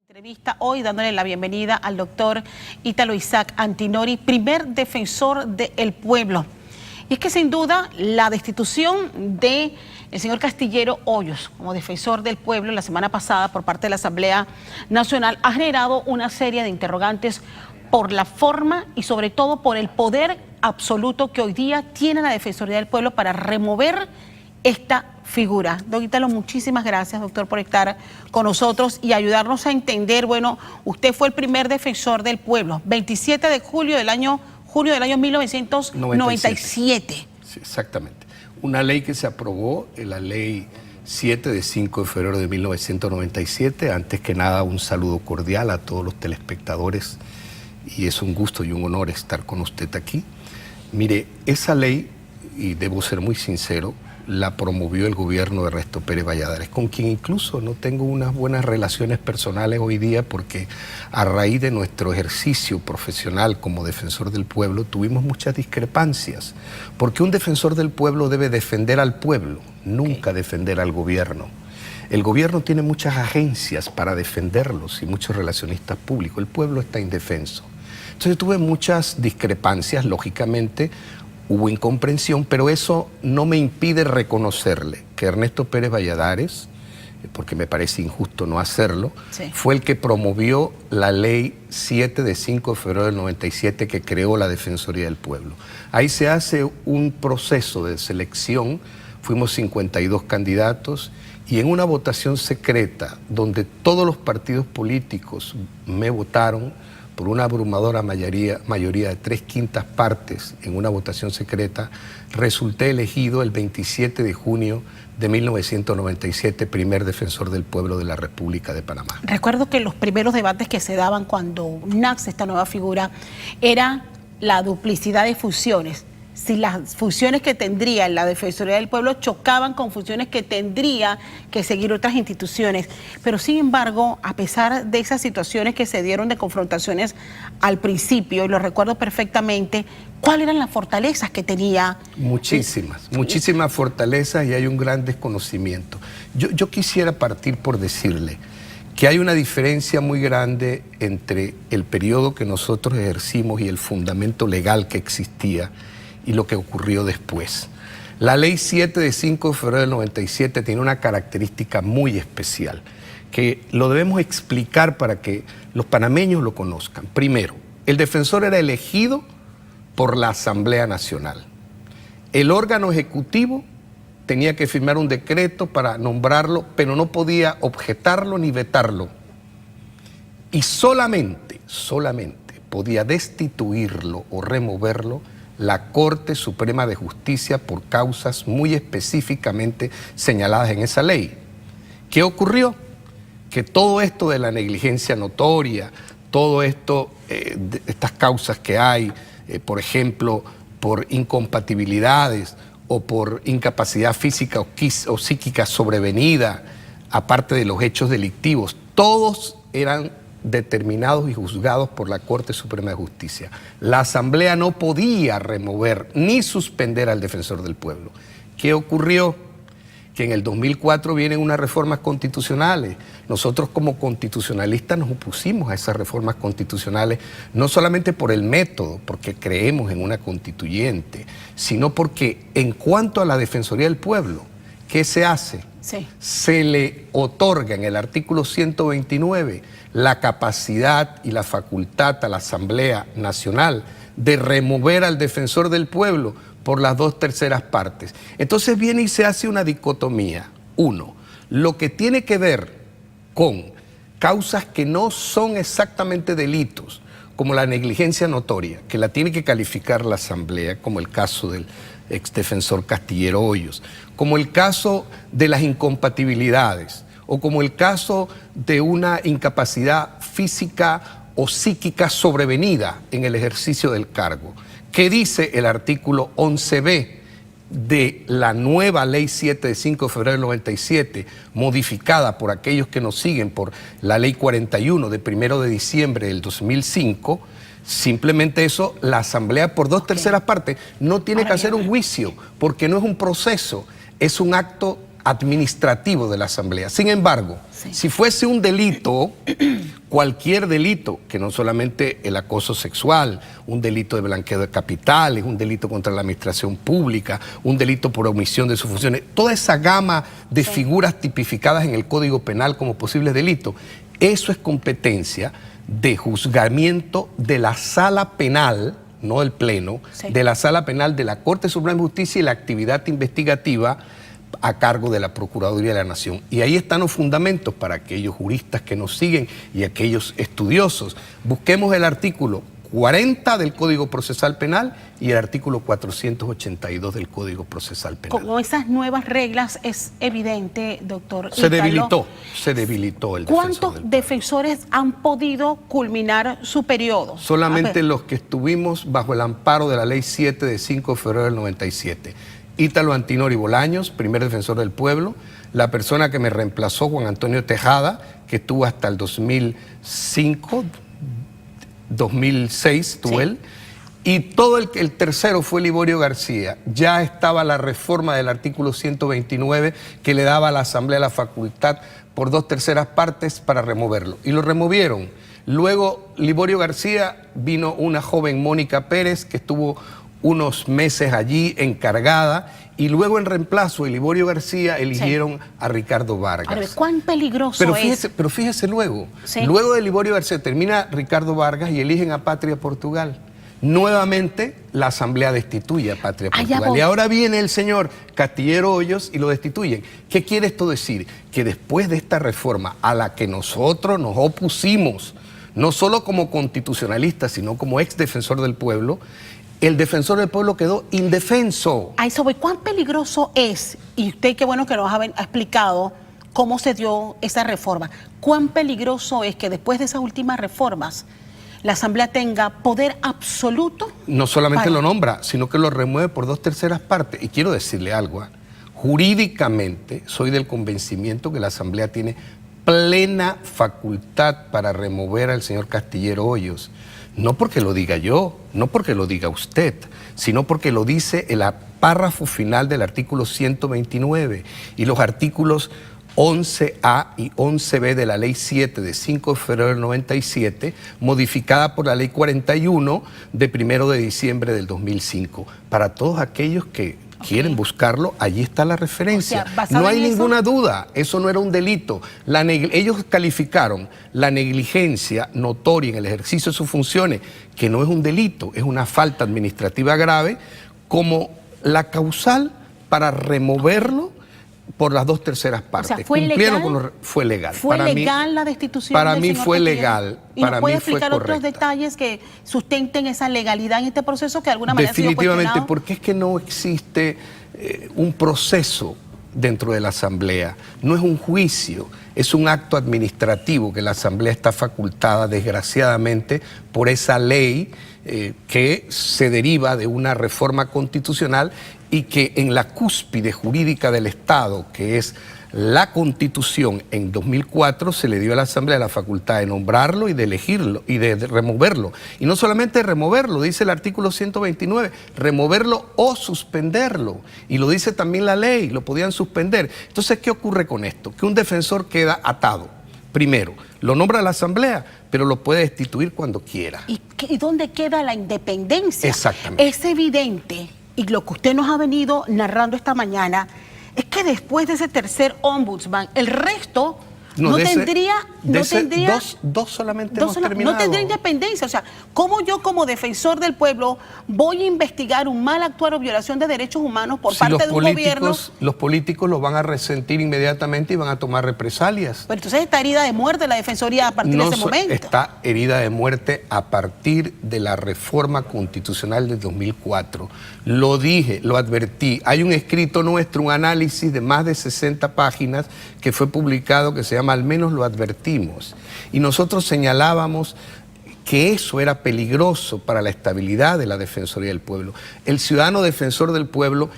Entrevista hoy dándole la bienvenida al doctor Ítalo Isaac Antinori, primer defensor del pueblo. Y es que sin duda la destitución del señor Castillero Hoyos como defensor del pueblo la semana pasada por parte de la Asamblea Nacional ha generado una serie de interrogantes por la forma y sobre todo por el poder absoluto que hoy día tiene la Defensoría del Pueblo para remover esta figura. Don Ítalo, muchísimas gracias, doctor, por estar con nosotros y ayudarnos a entender. Bueno, usted fue el primer defensor del pueblo, 27 de junio del año 1997. Sí, exactamente. Una ley que se aprobó, la ley 7 de 5 de febrero de 1997. Antes que nada, un saludo cordial a todos los telespectadores y es un gusto y un honor estar con usted aquí. Mire, esa ley, y debo ser muy sincero, la promovió el gobierno de Ernesto Pérez Valladares, con quien incluso no tengo unas buenas relaciones personales hoy día porque a raíz de nuestro ejercicio profesional como defensor del pueblo tuvimos muchas discrepancias, porque un defensor del pueblo debe defender al pueblo, nunca defender al gobierno. El gobierno tiene muchas agencias para defenderlos y muchos relacionistas públicos, el pueblo está indefenso. Entonces tuve muchas discrepancias, lógicamente. Hubo incomprensión, pero eso no me impide reconocerle que Ernesto Pérez Valladares, porque me parece injusto no hacerlo, sí, fue el que promovió la ley 7 de 5 de febrero del 97 que creó la Defensoría del Pueblo. Ahí se hace un proceso de selección, fuimos 52 candidatos y en una votación secreta donde todos los partidos políticos me votaron, por una abrumadora mayoría de 3/5 partes en una votación secreta, resulté elegido el 27 de junio de 1997 primer defensor del pueblo de la República de Panamá. Recuerdo que los primeros debates que se daban cuando nace esta nueva figura era la duplicidad de funciones. Si las funciones que tendría la Defensoría del Pueblo chocaban con funciones que tendría que seguir otras instituciones. Pero sin embargo, a pesar de esas situaciones que se dieron de confrontaciones al principio, y lo recuerdo perfectamente, ¿cuáles eran las fortalezas que tenía? Muchísimas fortalezas y hay un gran desconocimiento. Yo quisiera partir por decirle que hay una diferencia muy grande entre el periodo que nosotros ejercimos y el fundamento legal que existía y lo que ocurrió después. La ley 7 de 5 de febrero del 97 tiene una característica muy especial, que lo debemos explicar para que los panameños lo conozcan. Primero, el defensor era elegido por la Asamblea Nacional. El órgano ejecutivo tenía que firmar un decreto para nombrarlo, pero no podía objetarlo ni vetarlo. Y solamente podía destituirlo o removerlo la Corte Suprema de Justicia por causas muy específicamente señaladas en esa ley. ¿Qué ocurrió? Que todo esto de la negligencia notoria, todo esto, estas causas que hay, por ejemplo, por incompatibilidades o por incapacidad física o psíquica sobrevenida, aparte de los hechos delictivos, todos eran determinados y juzgados por la Corte Suprema de Justicia. La Asamblea no podía remover ni suspender al defensor del pueblo. ¿Qué ocurrió? Que en el 2004 vienen unas reformas constitucionales. Nosotros como constitucionalistas nos opusimos a esas reformas constitucionales, no solamente por el método, porque creemos en una constituyente, sino porque en cuanto a la Defensoría del Pueblo, ¿qué se hace? Sí. Se le otorga en el artículo 129 la capacidad y la facultad a la Asamblea Nacional de remover al defensor del pueblo por las 2/3 partes. Entonces viene y se hace una dicotomía. Uno, lo que tiene que ver con causas que no son exactamente delitos, como la negligencia notoria, que la tiene que calificar la Asamblea, como el caso del exdefensor Castillero Hoyos, como el caso de las incompatibilidades, o como el caso de una incapacidad física o psíquica sobrevenida en el ejercicio del cargo. ¿Qué dice el artículo 11b de la nueva ley 7 de 5 de febrero del 97, modificada por aquellos que nos siguen por la ley 41 de 1 de diciembre del 2005? Simplemente eso, la Asamblea por 2/3 partes no tiene que hacer un juicio, porque no es un proceso, es un acto administrativo de la Asamblea. Sin embargo, si fuese un delito cualquier delito, que no solamente el acoso sexual, un delito de blanqueo de capitales, un delito contra la administración pública, un delito por omisión de sus funciones, toda esa gama de figuras tipificadas en el Código Penal como posibles delitos, eso es competencia de juzgamiento de la sala penal, no del Pleno, de la sala penal de la Corte Suprema de Justicia y la actividad investigativa a cargo de la Procuraduría de la Nación. Y ahí están los fundamentos para aquellos juristas que nos siguen y aquellos estudiosos. Busquemos el artículo 40 del Código Procesal Penal y el artículo 482 del Código Procesal Penal. Con esas nuevas reglas es evidente, doctor Se Ítalo, debilitó el defensor. ¿cuántos defensores han podido culminar su periodo? Solamente los que estuvimos bajo el amparo de la Ley 7 de 5 de febrero del 97. Ítalo Antinori Bolaños, primer defensor del pueblo, la persona que me reemplazó, Juan Antonio Tejada, que estuvo hasta el 2005, 2006 estuvo él, y todo el tercero fue Liborio García. Ya estaba la reforma del artículo 129 que le daba a la Asamblea la facultad por 2/3 partes para removerlo, y lo removieron. Luego Liborio García, vino una joven Mónica Pérez que estuvo unos meses allí encargada, y luego en reemplazo de Liborio García eligieron a Ricardo Vargas. A ver, ¿cuán peligroso es? Pero fíjese luego, luego de Liborio García termina Ricardo Vargas y eligen a Patria Portugal. Nuevamente la Asamblea destituye a Patria Portugal. Y ahora viene el señor Castillero Hoyos y lo destituyen. ¿Qué quiere esto decir? Que después de esta reforma a la que nosotros nos opusimos, no solo como constitucionalistas, sino como ex defensor del pueblo, el defensor del pueblo quedó indefenso. A eso voy. ¿Cuán peligroso es? Y usted qué bueno que nos ha explicado cómo se dio esa reforma. ¿Cuán peligroso es que después de esas últimas reformas la Asamblea tenga poder absoluto? No solamente lo nombra, sino que lo remueve por 2/3 partes. Y quiero decirle algo, jurídicamente soy del convencimiento que la Asamblea tiene plena facultad para remover al señor Castillero Hoyos. No porque lo diga yo, no porque lo diga usted, sino porque lo dice el párrafo final del artículo 129 y los artículos 11A y 11B de la Ley 7 de 5 de febrero del 97, modificada por la Ley 41 de 1 de diciembre del 2005. Para todos aquellos que quieren buscarlo, allí está la referencia. O sea, no hay ninguna duda, eso no era un delito. Ellos calificaron la negligencia notoria en el ejercicio de sus funciones, que no es un delito, es una falta administrativa grave, como la causal para removerlo por las 2/3 partes. O sea, ¿fue legal? Fue legal. ¿Fue legal la destitución? Para mí fue legal. ¿Y nos puede explicar otros detalles que sustenten esa legalidad en este proceso que de alguna manera definitivamente, ha sido cuestionado? Porque es que no existe un proceso dentro de la Asamblea. No es un juicio, es un acto administrativo que la Asamblea está facultada, desgraciadamente, por esa ley que se deriva de una reforma constitucional y que en la cúspide jurídica del Estado, que es la Constitución, en 2004 se le dio a la Asamblea la facultad de nombrarlo y de elegirlo y de removerlo. Y no solamente removerlo, dice el artículo 129, removerlo o suspenderlo. Y lo dice también la ley, lo podían suspender. Entonces, ¿qué ocurre con esto? Que un defensor queda atado. Primero, lo nombra la Asamblea, pero lo puede destituir cuando quiera. ¿Y dónde queda la independencia? Exactamente. Es evidente, y lo que usted nos ha venido narrando esta mañana, es que después de ese tercer ombudsman, el resto no tendría dos solamente hemos terminado. No tendría independencia. O sea, ¿cómo yo como defensor del pueblo voy a investigar un mal actuar o violación de derechos humanos por parte de un gobierno? Los políticos lo van a resentir inmediatamente y van a tomar represalias. Pero entonces está herida de muerte la Defensoría a partir de ese momento. Está herida de muerte a partir de la reforma constitucional del 2004. Lo dije, lo advertí. Hay un escrito nuestro, un análisis de más de 60 páginas que fue publicado, que se llama Al menos lo advertimos. Y nosotros señalábamos que eso era peligroso para la estabilidad de la Defensoría del Pueblo. El ciudadano defensor del pueblo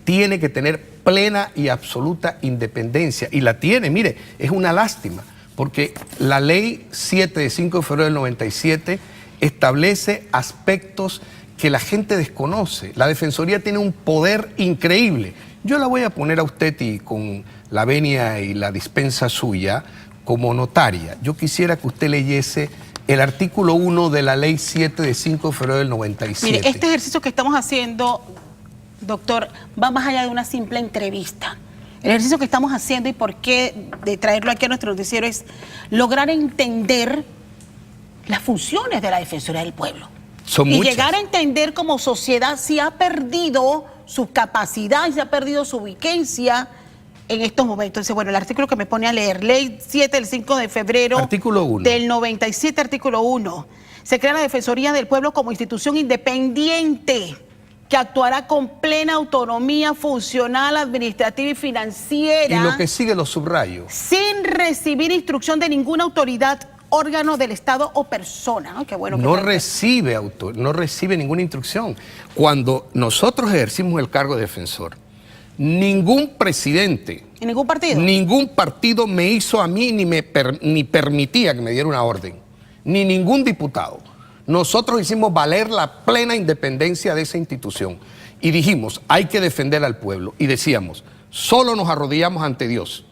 tiene que tener plena y absoluta independencia. Y la tiene, mire, es una lástima, porque la Ley 7 de 5 de febrero del 97 establece aspectos que la gente desconoce. La Defensoría tiene un poder increíble. Yo la voy a poner a usted, y con la venia y la dispensa suya, como notaria, yo quisiera que usted leyese el artículo 1 de la ley 7 de 5 de febrero del 97. Mire, este ejercicio que estamos haciendo, doctor, va más allá de una simple entrevista. El ejercicio que estamos haciendo y por qué de traerlo aquí a nuestro noticiero es lograr entender las funciones de la Defensoría del Pueblo. Son y muchas. Llegar a entender como sociedad si ha perdido su capacidad y si ha perdido su vigencia en estos momentos. Entonces, bueno, el artículo que me pone a leer, ley 7 del 5 de febrero Artículo 1. del 97, artículo 1. Se crea la Defensoría del Pueblo como institución independiente que actuará con plena autonomía funcional, administrativa y financiera. Y lo que sigue lo subrayo. Sin recibir instrucción de ninguna autoridad, órgano del Estado o persona. Qué bueno. No recibe ninguna instrucción. Cuando nosotros ejercimos el cargo de defensor, ningún presidente, ¿En ningún partido? ningún partido me hizo a mí ni permitía que me diera una orden, ni ningún diputado. Nosotros hicimos valer la plena independencia de esa institución y dijimos, hay que defender al pueblo. Y decíamos, solo nos arrodillamos ante Dios,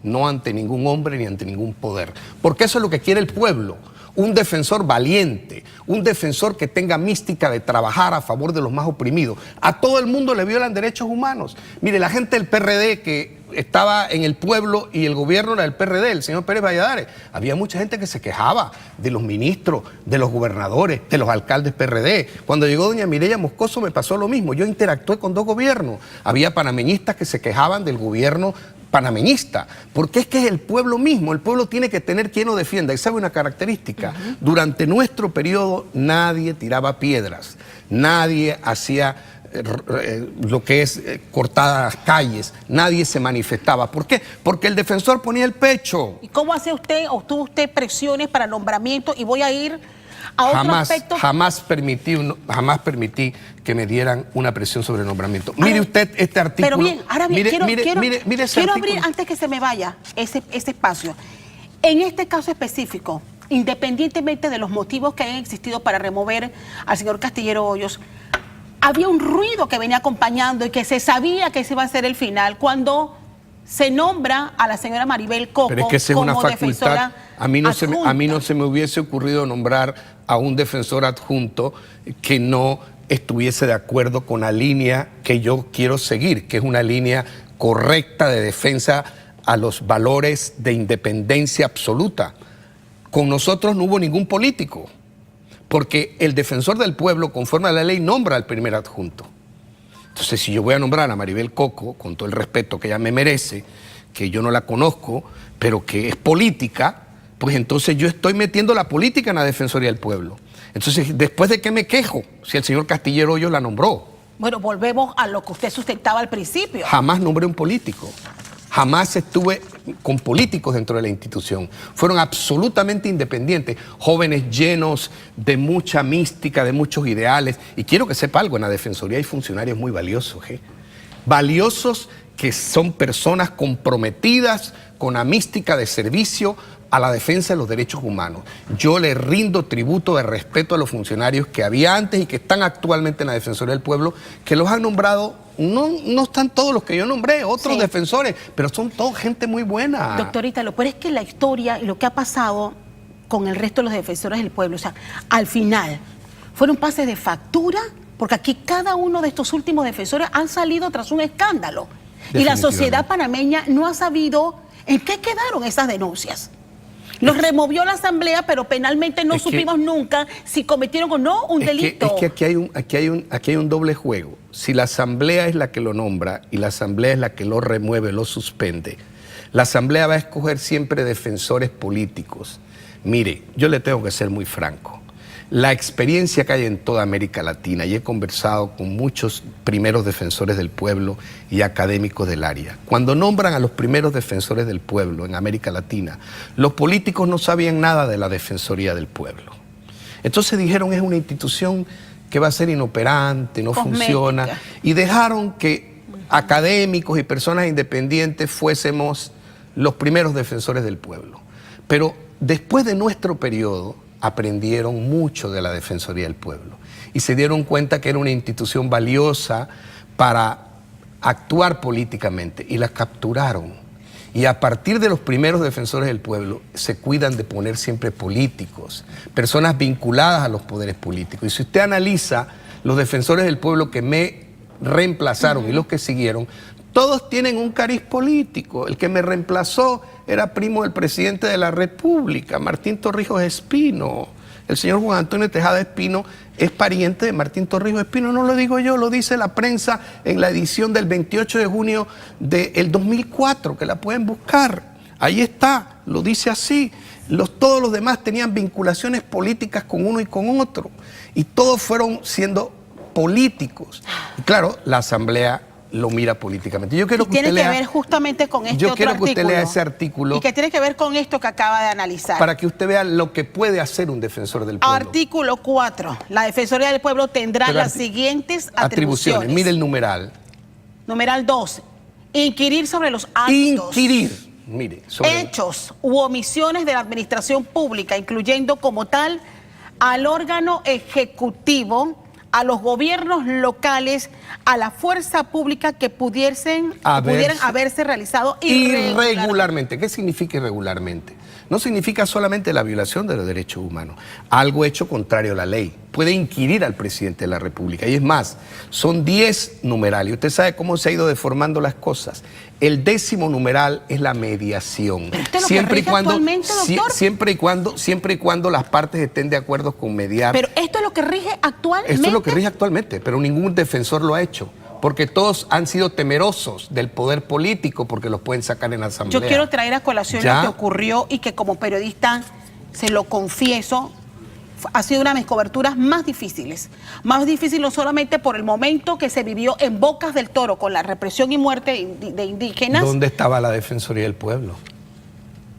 no ante ningún hombre ni ante ningún poder. Porque eso es lo que quiere el pueblo. Un defensor valiente, un defensor que tenga mística de trabajar a favor de los más oprimidos. A todo el mundo le violan derechos humanos. Mire, la gente del PRD que estaba en el pueblo y el gobierno era del PRD, el señor Pérez Valladares, había mucha gente que se quejaba de los ministros, de los gobernadores, de los alcaldes PRD. Cuando llegó doña Mireya Moscoso me pasó lo mismo. Yo interactué con dos gobiernos. Había panameñistas que se quejaban del gobierno panameñista, porque es que es el pueblo mismo. El pueblo tiene que tener quien lo defienda. Y sabe una característica, durante nuestro periodo nadie tiraba piedras, nadie hacía lo que es cortadas calles, nadie se manifestaba. ¿Por qué? Porque el defensor ponía el pecho. ¿Y cómo hace usted o tuvo usted presiones para nombramiento? Y voy a ir a otro aspecto. Jamás permití que me dieran una presión sobre el nombramiento. Mire usted este artículo. Pero bien, ahora bien, quiero abrir, artículo. antes que se me vaya ese espacio. En este caso específico, independientemente de los motivos que hayan existido para remover al señor Castillero Hoyos, había un ruido que venía acompañando y que se sabía que ese iba a ser el final cuando se nombra a la señora Maribel Coco. Pero es que esa es una facultad. A mí no se me hubiese ocurrido nombrar a un defensor adjunto que no estuviese de acuerdo con la línea que yo quiero seguir, que es una línea correcta de defensa a los valores de independencia absoluta. Con nosotros no hubo ningún político, porque el defensor del pueblo, conforme a la ley, nombra al primer adjunto. Entonces, si yo voy a nombrar a Maribel Coco, con todo el respeto que ella me merece, que yo no la conozco, pero que es política, pues entonces yo estoy metiendo la política en la Defensoría del Pueblo. Entonces, ¿después de qué me quejo si el señor Castillero Hoyos la nombró? Bueno, volvemos a lo que usted sustentaba al principio. Jamás nombré un político. Jamás estuve con políticos dentro de la institución. Fueron absolutamente independientes, jóvenes llenos de mucha mística, de muchos ideales. Y quiero que sepa algo, en la Defensoría hay funcionarios muy valiosos, valiosos, que son personas comprometidas con la mística de servicio a la defensa de los derechos humanos. Yo le rindo tributo de respeto a los funcionarios que había antes y que están actualmente en la Defensoría del Pueblo, que los han nombrado. No están todos los que yo nombré, otros defensores, pero son todos gente muy buena. Doctorita, lo peor es que la historia y lo que ha pasado con el resto de los defensores del pueblo, o sea, al final, fueron pases de factura, porque aquí cada uno de estos últimos defensores han salido tras un escándalo. Y la sociedad panameña no ha sabido en qué quedaron esas denuncias. Los removió la asamblea, pero penalmente no supimos nunca si cometieron o no un delito. Es que aquí hay un doble juego. Si la asamblea es la que lo nombra y la asamblea es la que lo remueve, lo suspende, la asamblea va a escoger siempre defensores políticos. Mire, yo le tengo que ser muy franco. La experiencia que hay en toda América Latina, y he conversado con muchos primeros defensores del pueblo y académicos del área. Cuando nombran a los primeros defensores del pueblo en América Latina, los políticos no sabían nada de la Defensoría del Pueblo. Entonces dijeron, es una institución que va a ser inoperante, no funciona, y dejaron que académicos y personas independientes fuésemos los primeros defensores del pueblo. Pero después de nuestro periodo, aprendieron mucho de la Defensoría del Pueblo y se dieron cuenta que era una institución valiosa para actuar políticamente y la capturaron. Y a partir de los primeros defensores del pueblo, se cuidan de poner siempre políticos, personas vinculadas a los poderes políticos. Y si usted analiza los defensores del pueblo que me reemplazaron y los que siguieron, todos tienen un cariz político. El que me reemplazó era primo del presidente de la República, Martín Torrijos Espino. El señor Juan Antonio Tejada Espino es pariente de Martín Torrijos Espino, no lo digo yo, lo dice la prensa en la edición del 28 de junio del 2004, que la pueden buscar. Ahí está, lo dice así. Todos los demás tenían vinculaciones políticas con uno y con otro. Y todos fueron siendo políticos. Y claro, la Asamblea lo mira políticamente. Yo quiero que usted lea, tiene que ver justamente con este yo otro quiero artículo. Que usted lea ese artículo. Y que tiene que ver con esto que acaba de analizar. Para que usted vea lo que puede hacer un defensor del pueblo. Artículo 4. La Defensoría del Pueblo tendrá las siguientes atribuciones. Mire el numeral. Numeral 2. Inquirir sobre los actos. Inquirir. Mire, hechos u omisiones de la administración pública, incluyendo como tal al órgano ejecutivo, a los gobiernos locales, a la fuerza pública que pudieran haberse realizado irregularmente. ¿Qué significa irregularmente? No significa solamente la violación de los derechos humanos, algo hecho contrario a la ley. Puede inquirir al presidente de la República. Y es más, son 10 numerales. Usted sabe cómo se ha ido deformando las cosas. El 10º numeral es la mediación. ¿Pero esto es lo que rige actualmente, doctor? Siempre y cuando las partes estén de acuerdo con mediar. Pero esto es lo que rige actualmente. Esto es lo que rige actualmente, pero ningún defensor lo ha hecho. Porque todos han sido temerosos del poder político porque los pueden sacar en la Asamblea. Yo quiero traer a colación lo que ocurrió y que como periodista, se lo confieso, ha sido una de mis coberturas más difíciles. Más difícil no solamente por el momento que se vivió en Bocas del Toro con la represión y muerte de indígenas. ¿Dónde estaba la Defensoría del Pueblo?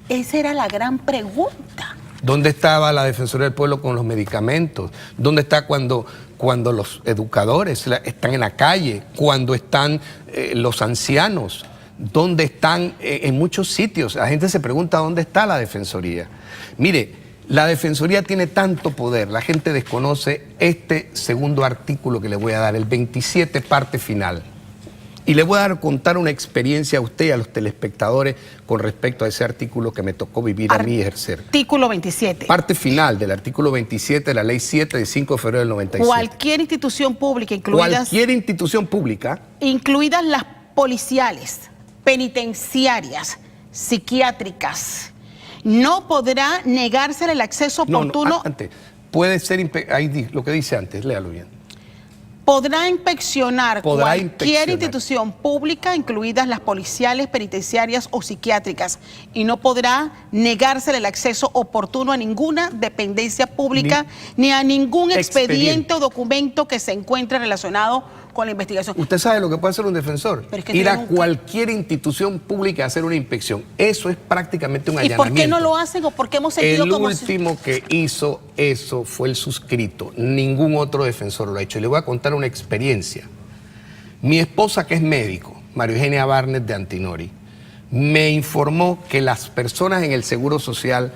Esa era la gran pregunta. ¿Dónde estaba la Defensoría del Pueblo con los medicamentos? ¿Dónde está cuando los educadores están en la calle? ¿Cuando están los ancianos? ¿Dónde están en muchos sitios? La gente se pregunta dónde está la Defensoría. Mire, la Defensoría tiene tanto poder, la gente desconoce este segundo artículo que le voy a dar, el 27, parte final. Y le voy a contar una experiencia a usted y a los telespectadores con respecto a ese artículo que me tocó vivir a mí y ejercer. Artículo 27. Parte final del artículo 27 de la Ley 7 de 5 de febrero del 97. Cualquier institución pública, incluidas las policiales, penitenciarias, psiquiátricas, no podrá negársele el acceso oportuno. Antes, puede ser, ahí lo que dice antes, léalo bien. Podrá inspeccionar cualquier institución pública, incluidas las policiales, penitenciarias o psiquiátricas, y no podrá negársele el acceso oportuno a ninguna dependencia pública ni a ningún expediente o documento que se encuentre relacionado con la investigación. ¿Usted sabe lo que puede hacer un defensor? Ir a cualquier institución pública a hacer una inspección. Eso es prácticamente un allanamiento. ¿Y por qué no lo hacen o por qué hemos sentido como... El último que hizo eso fue el suscrito. Ningún otro defensor lo ha hecho. Y le voy a contar una experiencia. Mi esposa, que es médico, María Eugenia Barnet de Antinori, me informó que las personas en el Seguro Social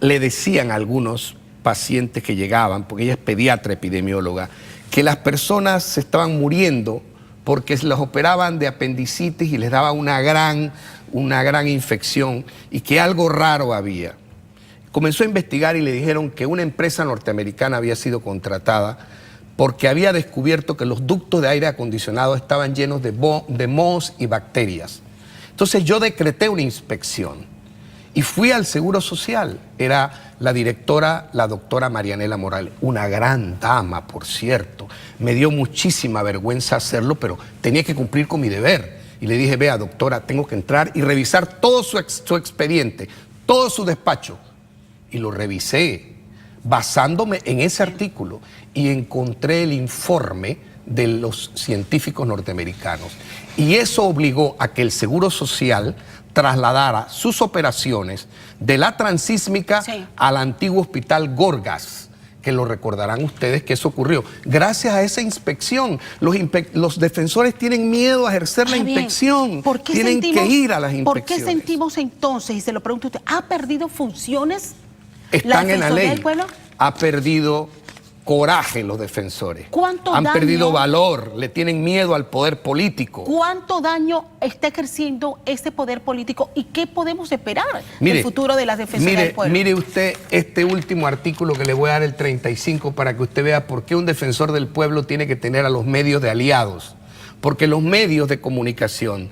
le decían a algunos pacientes que llegaban, porque ella es pediatra epidemióloga, que las personas se estaban muriendo porque los operaban de apendicitis y les daba una gran infección y que algo raro había. Comenzó a investigar y le dijeron que una empresa norteamericana había sido contratada porque había descubierto que los ductos de aire acondicionado estaban llenos de mohos y bacterias. Entonces yo decreté una inspección y fui al Seguro Social. Era la directora, la doctora Marianela Morales, una gran dama, por cierto. Me dio muchísima vergüenza hacerlo, pero tenía que cumplir con mi deber. Y le dije, vea, doctora, tengo que entrar y revisar todo su expediente, todo su despacho. Y lo revisé, basándome en ese artículo, y encontré el informe de los científicos norteamericanos. Y eso obligó a que el Seguro Social trasladara sus operaciones de la transísmica al antiguo hospital Gorgas, que lo recordarán ustedes que eso ocurrió. Gracias a esa inspección, los defensores tienen miedo a ejercer la inspección. Tienen que ir a las inspecciones. ¿Por qué sentimos entonces, y se lo pregunto a usted, ha perdido funciones? Están en la ley. Ha perdido coraje los defensores. ¿Cuánto Han daño? perdido valor, le tienen miedo al poder político. ¿Cuánto daño está ejerciendo este poder político y qué podemos esperar del futuro de las defensoras del pueblo? Mire usted este último artículo que le voy a dar, el 35, para que usted vea por qué un defensor del pueblo tiene que tener a los medios de aliados. Porque los medios de comunicación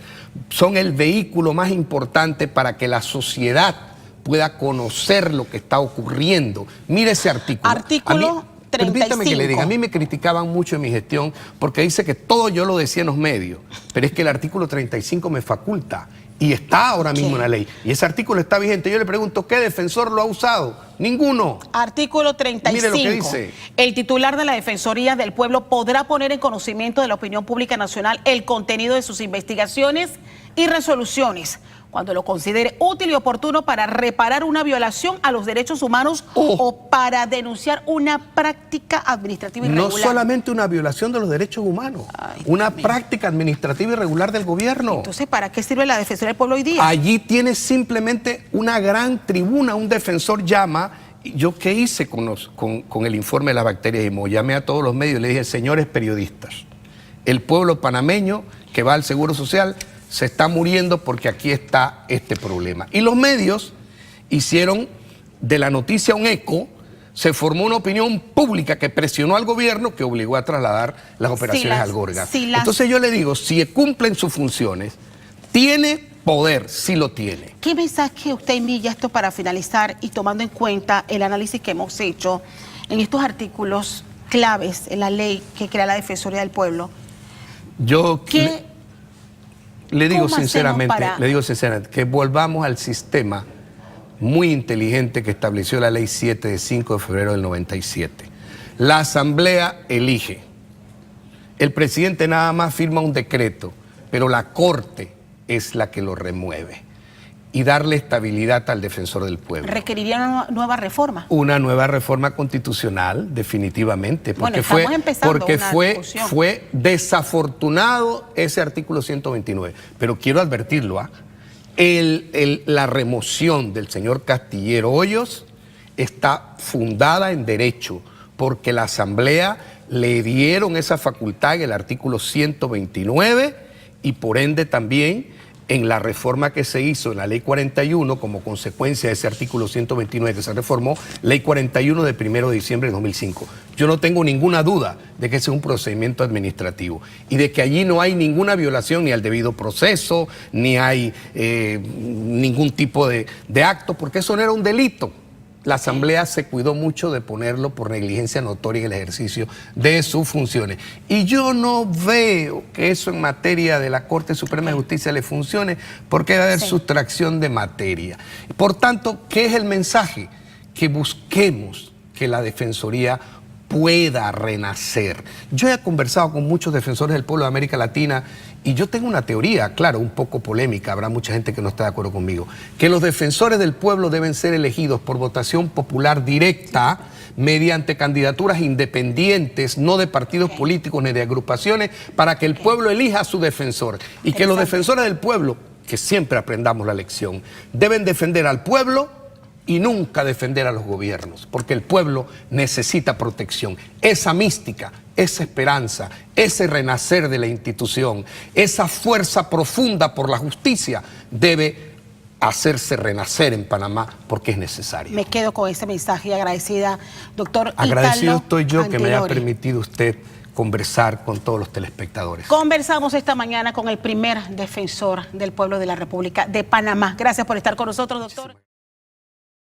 son el vehículo más importante para que la sociedad pueda conocer lo que está ocurriendo. Mire ese artículo. Artículo 35. Permítame que le diga, a mí me criticaban mucho en mi gestión porque dice que todo yo lo decía en los medios, pero es que el artículo 35 me faculta y está ahora mismo en la ley. Y ese artículo está vigente. Yo le pregunto, ¿qué defensor lo ha usado? Ninguno. Artículo 35. Mire lo que dice. El titular de la Defensoría del Pueblo podrá poner en conocimiento de la opinión pública nacional el contenido de sus investigaciones y resoluciones cuando lo considere útil y oportuno para reparar una violación a los derechos humanos o para denunciar una práctica administrativa irregular. No solamente una violación de los derechos humanos, una práctica administrativa irregular del gobierno. Entonces, ¿para qué sirve la Defensoría del Pueblo hoy día? Allí tiene simplemente una gran tribuna, un defensor llama. ¿Yo qué hice con el informe de las bacterias IMO? Llamé a todos los medios y le dije, señores periodistas, el pueblo panameño que va al Seguro Social se está muriendo porque aquí está este problema. Y los medios hicieron de la noticia un eco, se formó una opinión pública que presionó al gobierno que obligó a trasladar las operaciones al Gorgas. Entonces yo le digo, si cumplen sus funciones, tiene poder, sí lo tiene. ¿Qué mensaje usted envía esto para finalizar y tomando en cuenta el análisis que hemos hecho en estos artículos claves en la ley que crea la Defensoría del Pueblo? Le digo sinceramente, que volvamos al sistema muy inteligente que estableció la Ley 7 de 5 de febrero del 97. La Asamblea elige. El presidente nada más firma un decreto, pero la Corte es la que lo remueve. Y darle estabilidad al defensor del pueblo. ¿Requeriría una nueva reforma? Una nueva reforma constitucional, definitivamente. Porque fue desafortunado ese artículo 129. Pero quiero advertirlo, la remoción del señor Castillero Hoyos está fundada en derecho, porque la Asamblea le dieron esa facultad en el artículo 129 y por ende también en la reforma que se hizo en la Ley 41 como consecuencia de ese artículo 129 que se reformó, Ley 41 del 1 de diciembre de 2005. Yo no tengo ninguna duda de que ese es un procedimiento administrativo y de que allí no hay ninguna violación ni al debido proceso, ni hay ningún tipo de acto, porque eso no era un delito. La Asamblea se cuidó mucho de ponerlo por negligencia notoria en el ejercicio de sus funciones. Y yo no veo que eso en materia de la Corte Suprema de Justicia le funcione, porque va a haber sustracción de materia. Por tanto, ¿qué es el mensaje? Que busquemos que la Defensoría pueda renacer. Yo he conversado con muchos defensores del pueblo de América Latina y yo tengo una teoría, claro, un poco polémica, habrá mucha gente que no está de acuerdo conmigo, que los defensores del pueblo deben ser elegidos por votación popular directa mediante candidaturas independientes, no de partidos políticos ni de agrupaciones, para que el pueblo elija a su defensor y que los defensores del pueblo, que siempre aprendamos la lección, deben defender al pueblo y nunca defender a los gobiernos, porque el pueblo necesita protección. Esa mística, esa esperanza, ese renacer de la institución, esa fuerza profunda por la justicia debe hacerse renacer en Panamá porque es necesario. Me quedo con ese mensaje y agradecida, doctor. Agradecido estoy yo que me haya permitido usted conversar con todos los telespectadores. Conversamos esta mañana con el primer defensor del pueblo de la República de Panamá. Gracias por estar con nosotros, doctor.